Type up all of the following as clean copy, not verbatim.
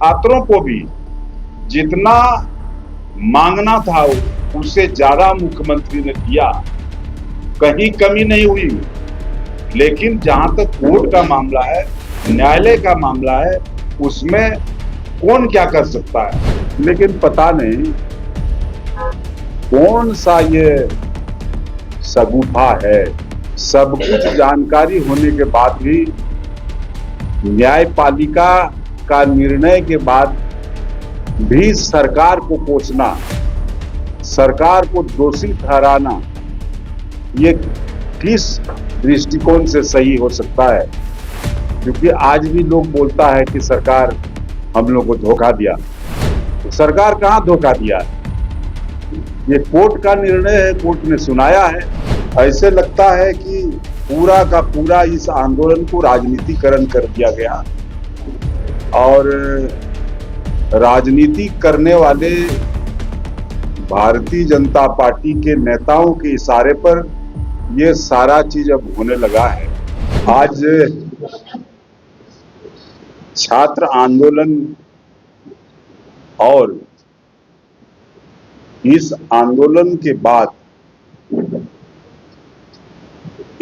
छात्रों को भी जितना मांगना था उससे ज्यादा मुख्यमंत्री ने दिया, कहीं कमी नहीं हुई। लेकिन जहां तक कोर्ट का मामला है, न्यायालय का मामला है, उसमें कौन क्या कर सकता है। लेकिन पता नहीं कौन सा ये शगुफा है। सब कुछ जानकारी होने के बाद भी न्यायपालिका का निर्णय के बाद भी सरकार को कोसना, सरकार को दोषी ठहराना, ये किस दृष्टिकोण से सही हो सकता है? क्योंकि आज भी लोग बोलता है कि सरकार हम लोग को धोखा दिया। तो सरकार कहाँ धोखा दिया है? ये कोर्ट का निर्णय है, कोर्ट ने सुनाया है। ऐसे लगता है कि पूरा का पूरा इस आंदोलन को राजनीतिकरण कर दिया गया और राजनीति करने वाले भारतीय जनता पार्टी के नेताओं के इशारे पर ये सारा चीज अब होने लगा है। आज छात्र आंदोलन और इस आंदोलन के बाद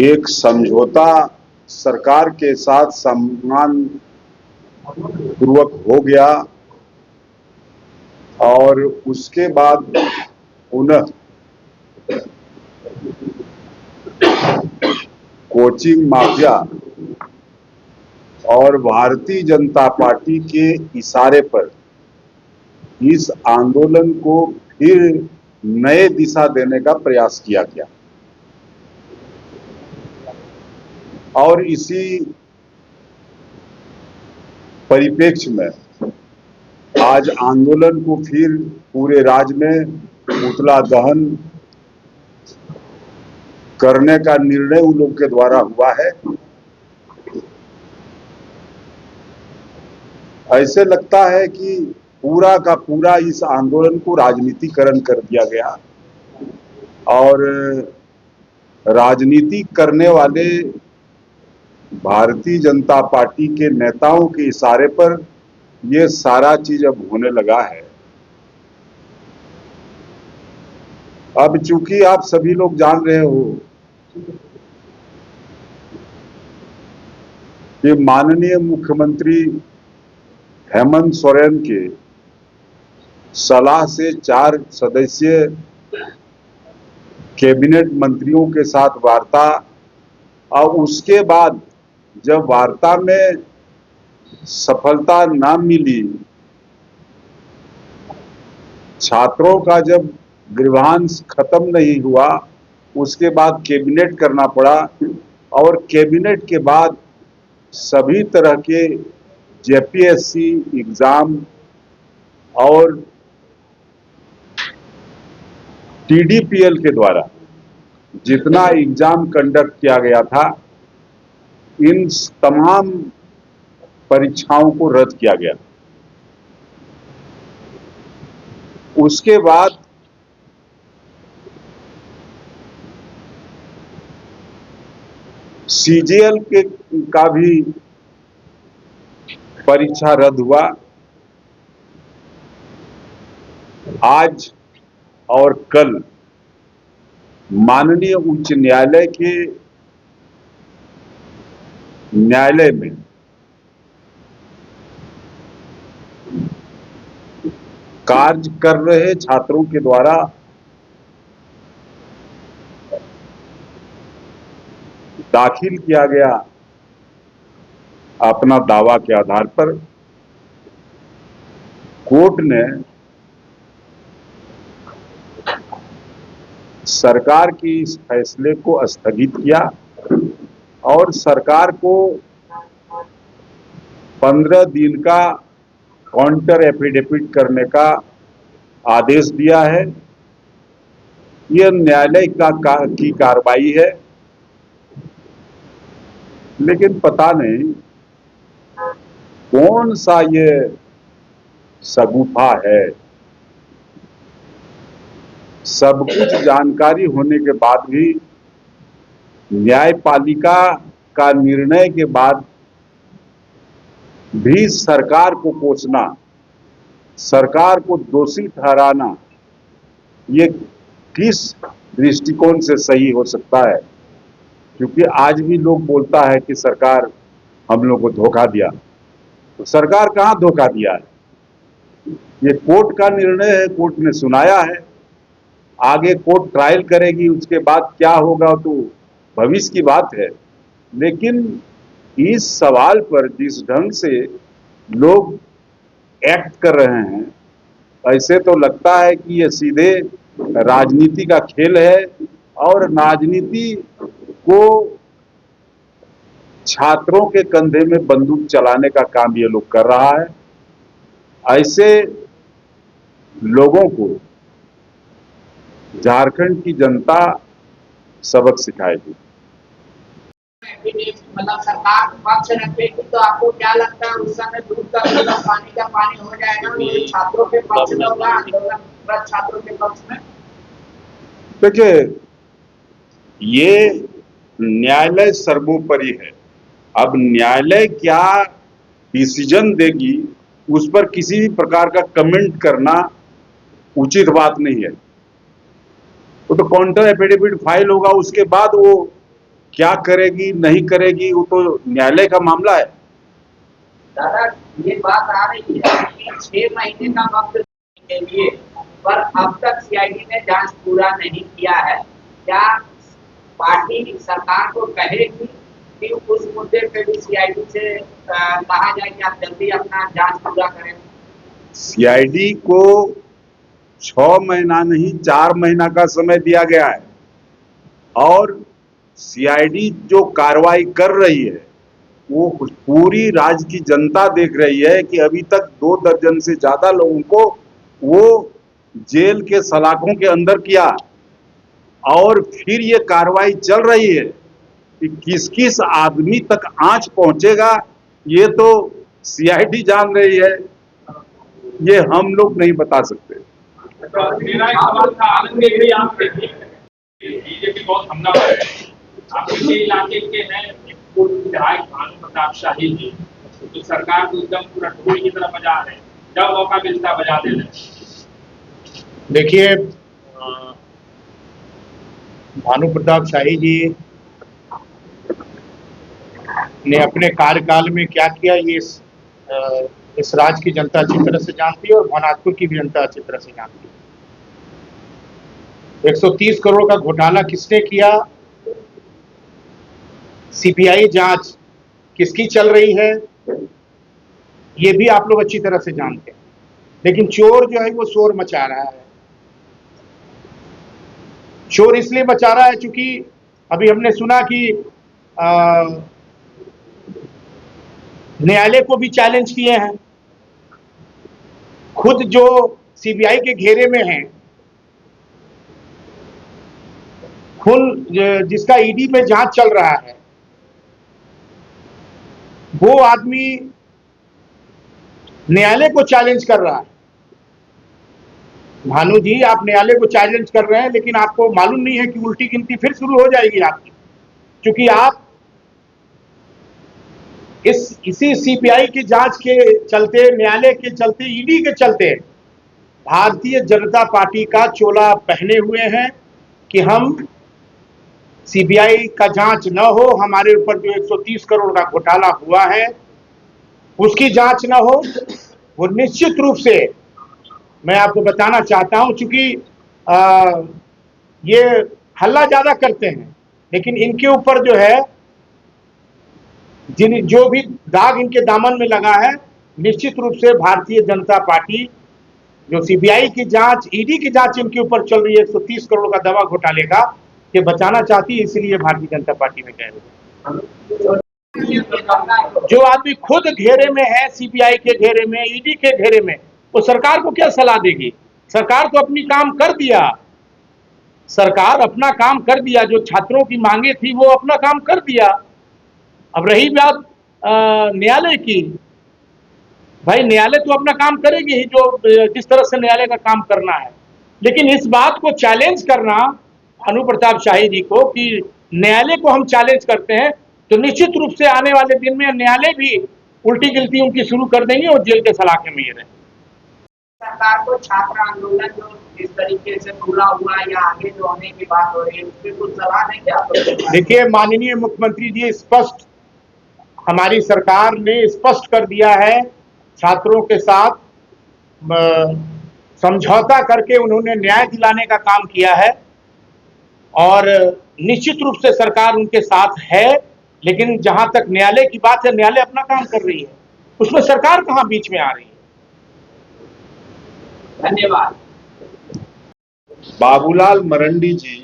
एक समझौता सरकार के साथ सम्मान पूर्वक हो गया और उसके बाद पुनः कोचिंग माफिया और भारतीय जनता पार्टी के इशारे पर इस आंदोलन को फिर नए दिशा देने का प्रयास किया गया और इसी परिप्रेक्ष्य में आज आंदोलन को फिर पूरे राज्य में पुतला दहन करने का निर्णय उन लोग के द्वारा हुआ है। ऐसे लगता है कि पूरा का पूरा इस आंदोलन को राजनीतिकरण कर दिया गया और राजनीति करने वाले भारतीय जनता पार्टी के नेताओं के इशारे पर ये सारा चीज अब होने लगा है। अब चूंकि आप सभी लोग जान रहे हो कि माननीय मुख्यमंत्री हेमंत सोरेन के सलाह से 4 सदस्यीय कैबिनेट मंत्रियों के साथ वार्ता और उसके बाद जब वार्ता में सफलता ना मिली, छात्रों का जब ग्रीवांस खत्म नहीं हुआ, उसके बाद कैबिनेट करना पड़ा और कैबिनेट के बाद सभी तरह के जेपीएससी एग्जाम और टीडीपीएल के द्वारा जितना एग्जाम कंडक्ट किया गया था, इन तमाम परीक्षाओं को रद्द किया गया। उसके बाद सीजीएल का भी परीक्षा रद्द हुआ। आज और कल माननीय उच्च न्यायालय के न्यायालय में कार्य कर रहे छात्रों के द्वारा दाखिल किया गया अपना दावा के आधार पर कोर्ट ने सरकार की इस फैसले को स्थगित किया और सरकार को 15 दिन का काउंटर एफिडेविट करने का आदेश दिया है। यह न्यायालय की कार्रवाई है, लेकिन पता नहीं कौन सा ये शगुफा है। सब कुछ जानकारी होने के बाद भी न्यायपालिका का निर्णय के बाद भी सरकार को कोसना, सरकार को दोषी ठहराना ये किस दृष्टिकोण से सही हो सकता है? क्योंकि आज भी लोग बोलता है कि सरकार हम लोग को धोखा दिया। तो सरकार कहाँ धोखा दिया है? ये कोर्ट का निर्णय है, कोर्ट ने सुनाया है। आगे कोर्ट ट्रायल करेगी, उसके बाद क्या होगा तो भविष्य की बात है। लेकिन इस सवाल पर जिस ढंग से लोग एक्ट कर रहे हैं, ऐसे तो लगता है कि ये सीधे राजनीति का खेल है और राजनीति को छात्रों के कंधे में बंदूक चलाने का काम ये लोग कर रहा है। ऐसे लोगों को झारखंड की जनता सबक सिखाएगी। मतलब सरकार पक्ष रखेगी तो आपको क्या लगता है उस समय दूध का दूध पानी का पानी हो जाएगा? तो छात्रों के पक्ष में होगा, आंदोलन छात्रों के पक्ष में। देखिए, ये न्यायालय सर्वोपरि है। अब न्यायालय क्या डिसीजन देगी उस पर किसी भी प्रकार का कमेंट करना उचित बात नहीं है। वो तो काउंटर एफिडेविट फाइल होगा, उसके बाद वो क्या करेगी नहीं करेगी वो तो न्यायालय का मामला है। दादा, ये बात आ रही है कि 6 महीने का वक्त के लिए, पर अब तक सीआईडी ने जांच पूरा नहीं किया है। क्या पार्टी सरकार को कहेगी कि उस मुद्दे पे भी सीआईडी से कहा जाए कि आप जल्दी अपना जांच पूरा करें? सीआईडी को 6 महीना नहीं 4 महीना का समय दिया गया है और सीआईडी जो कार्रवाई कर रही है वो पूरी राज्य की जनता देख रही है कि अभी तक 2 दर्जन से ज्यादा लोगों को वो जेल के सलाखों के अंदर किया और फिर ये कार्रवाई चल रही है कि किस किस आदमी तक आंच पहुंचेगा ये तो सीआईडी जान रही है, ये हम लोग नहीं बता सकते। मेरा एक सवाल था, आनंद देवी आप बीजेपी बहुत हमलावर है, आपके इलाके के हैं विधायक भानु प्रताप शाही जी, तो सरकार को एकदम पूरा ढोल की तरह बजा रहे हैं, जब मौका मिलता बजा दे रहे हैं। देखिए, भानु प्रताप शाही जी ने अपने कार्यकाल में क्या किया ये इस राज्य की जनता अच्छी तरह से जानती है और भवनाथपुर की भी जनता अच्छी तरह से जानती है। 130 करोड़ का घोटाला किसने किया, सीबीआई जांच किसकी चल रही है, ये भी आप लोग अच्छी तरह से जानते हैं। लेकिन चोर जो है वो शोर मचा रहा है। शोर इसलिए मचा रहा है क्योंकि अभी हमने सुना कि न्यायालय को भी चैलेंज किए हैं। खुद जो सीबीआई के घेरे में हैं, खुद जिसका ईडी में जांच चल रहा है, वो आदमी न्यायालय को चैलेंज कर रहा है। भानु जी, आप न्यायालय को चैलेंज कर रहे हैं, लेकिन आपको मालूम नहीं है कि उल्टी गिनती फिर शुरू हो जाएगी आपकी, क्योंकि आप इसी सीबीआई की जांच के चलते, न्यायालय के चलते, ईडी के चलते भारतीय जनता पार्टी का चोला पहने हुए हैं कि हम सीबीआई का जांच न हो, हमारे ऊपर जो 130 करोड़ का घोटाला हुआ है उसकी जांच न हो। वो निश्चित रूप से मैं आपको बताना चाहता हूं, चूंकि ये हल्ला ज्यादा करते हैं, लेकिन इनके ऊपर जो है जो भी दाग इनके दामन में लगा है, निश्चित रूप से भारतीय जनता पार्टी जो सीबीआई की जांच, ईडी की जांच इनके ऊपर चल रही है 130 करोड़ का दवा घोटाले का, ये बचाना चाहती है, इसलिए भारतीय जनता पार्टी में कह रहे हैं। जो आदमी खुद घेरे में है, सीबीआई के घेरे में, ईडी के घेरे में, वो सरकार को क्या सलाह देगी? सरकार तो अपनी काम कर दिया, सरकार अपना काम कर दिया। जो छात्रों की मांगे थी वो अपना काम कर दिया। अब रही बात न्यायालय की, भाई न्यायालय तो अपना काम करेगी ही, जो जिस तरह से न्यायालय का काम करना है। लेकिन इस बात को चैलेंज करना भानु प्रताप शाही जी को कि न्यायालय को हम चैलेंज करते हैं, तो निश्चित रूप से आने वाले दिन में न्यायालय भी उल्टी गिनती उनकी शुरू कर देंगे और जेल के सलाखे में ये रहेंगे। सरकार को छात्र आंदोलन जो इस तरीके से पूरा हुआ या आगे जो होने की बात हो रही है उसपे कुछ सलाह देंगे आप लोग? देखिए, माननीय मुख्यमंत्री जी स्पष्ट, हमारी सरकार ने स्पष्ट कर दिया है, छात्रों के साथ समझौता करके उन्होंने न्याय दिलाने का काम किया है और निश्चित रूप से सरकार उनके साथ है। लेकिन जहां तक न्यायालय की बात है, न्यायालय अपना काम कर रही है, उसमें सरकार कहां बीच में आ रही है। धन्यवाद। बाबूलाल मरंडी जी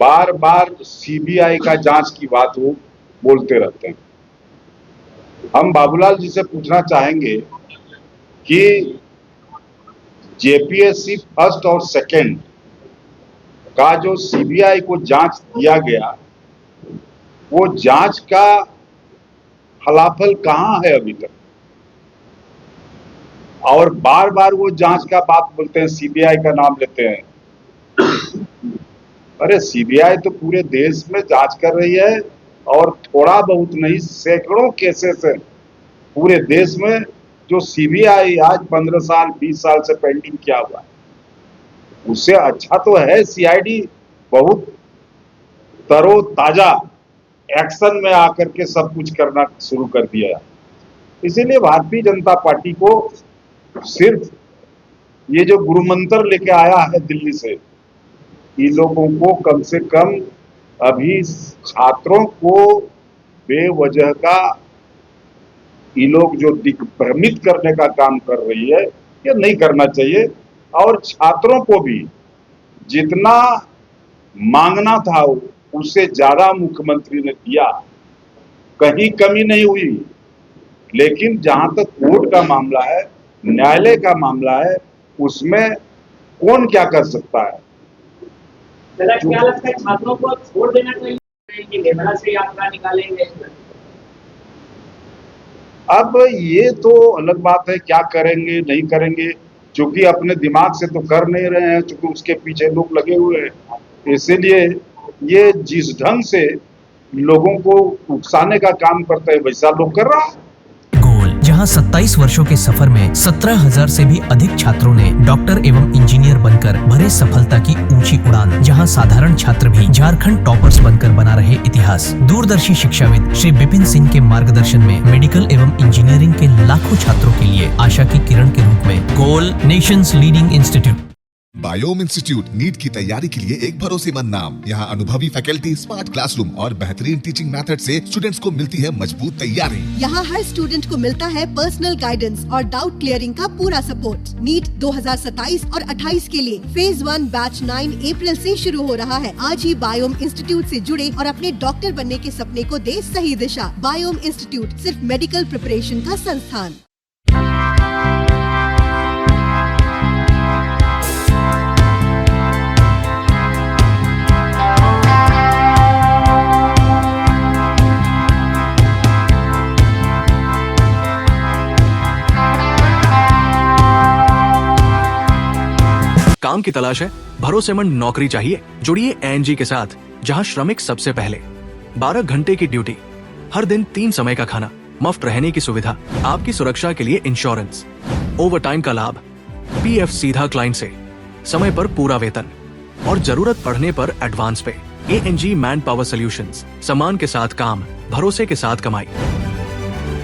बार बार सीबीआई का जांच की बात वो बोलते रहते हैं। हम बाबूलाल जी से पूछना चाहेंगे कि जेपीएससी फर्स्ट और सेकंड का जो सीबीआई को जांच दिया गया, वो जांच का फलाफल कहां है अभी तक? और बार बार वो जांच का बात बोलते हैं, सीबीआई का नाम लेते हैं। अरे सीबीआई तो पूरे देश में जांच कर रही है और थोड़ा बहुत नहीं, सैकड़ों केसेस है पूरे देश में जो सीबीआई आज 15 साल 20 साल से पेंडिंग किया हुआ है। उससे अच्छा तो है सीआईडी बहुत तरोताजा एक्शन में आकर के सब कुछ करना शुरू कर दिया है। इसीलिए भारतीय जनता पार्टी को सिर्फ ये जो गुरु मंत्र लेके आया है दिल्ली से, इन लोगों को कम से कम अभी छात्रों को बेवजह का ये लोग जो दिग्भ्रमित करने का काम कर रही है, ये नहीं करना चाहिए। और छात्रों को भी जितना मांगना था उससे ज्यादा मुख्यमंत्री ने दिया, कहीं कमी नहीं हुई। लेकिन जहां तक कोर्ट का मामला है, न्यायालय का मामला है, उसमें कौन क्या कर सकता है? क्या लगता है, छात्रों को छोड़ देना चाहिए कि निर्भया से यात्रा निकालेंगे? अब ये तो अलग बात है, क्या करेंगे नहीं करेंगे, क्योंकि अपने दिमाग से तो कर नहीं रहे हैं, क्योंकि उसके पीछे लोग लगे हुए हैं। इसीलिए ये जिस ढंग से लोगों को उकसाने का काम करते हैं, वैसा लोग कर रहा है। जहां 27 वर्षों के सफर में 17,000 से भी अधिक छात्रों ने डॉक्टर एवं इंजीनियर बनकर भरे सफलता की ऊंची उड़ान, जहां साधारण छात्र भी झारखंड टॉपर्स बनकर बना रहे इतिहास। दूरदर्शी शिक्षाविद श्री विपिन सिंह के मार्गदर्शन में मेडिकल एवं इंजीनियरिंग के लाखों छात्रों के लिए आशा की किरण के रूप में कोल nation's leading institute. Biome institute NEET की तैयारी के लिए एक भरोसेमंद नाम। यहाँ अनुभवी फैकल्टी, स्मार्ट क्लासरूम और बेहतरीन टीचिंग मेथड से स्टूडेंट्स को मिलती है मजबूत तैयारी। यहाँ हर स्टूडेंट को मिलता है पर्सनल गाइडेंस और डाउट क्लियरिंग का पूरा सपोर्ट। नीट 2027 और 28 के लिए फेज 1 बैच 9 अप्रैल से शुरू हो रहा है। आज ही बायोम इंस्टीट्यूट से जुड़े और अपने डॉक्टर बनने के सपने को दे सही दिशा। बायोम इंस्टीट्यूट सिर्फ मेडिकल प्रिपरेशन का संस्थान। काम की तलाश है, भरोसेमंद नौकरी चाहिए? जुड़िए एएनजी के साथ, जहां श्रमिक सबसे पहले। 12 घंटे की ड्यूटी, हर दिन 3 समय का खाना, मुफ्त रहने की सुविधा, आपकी सुरक्षा के लिए इंश्योरेंस, ओवरटाइम का लाभ, पीएफ सीधा क्लाइंट से, समय पर पूरा वेतन और जरूरत पड़ने पर एडवांस पे। एएनजी मैन पावर सॉल्यूशंस, सम्मान के साथ काम, भरोसे के साथ कमाई।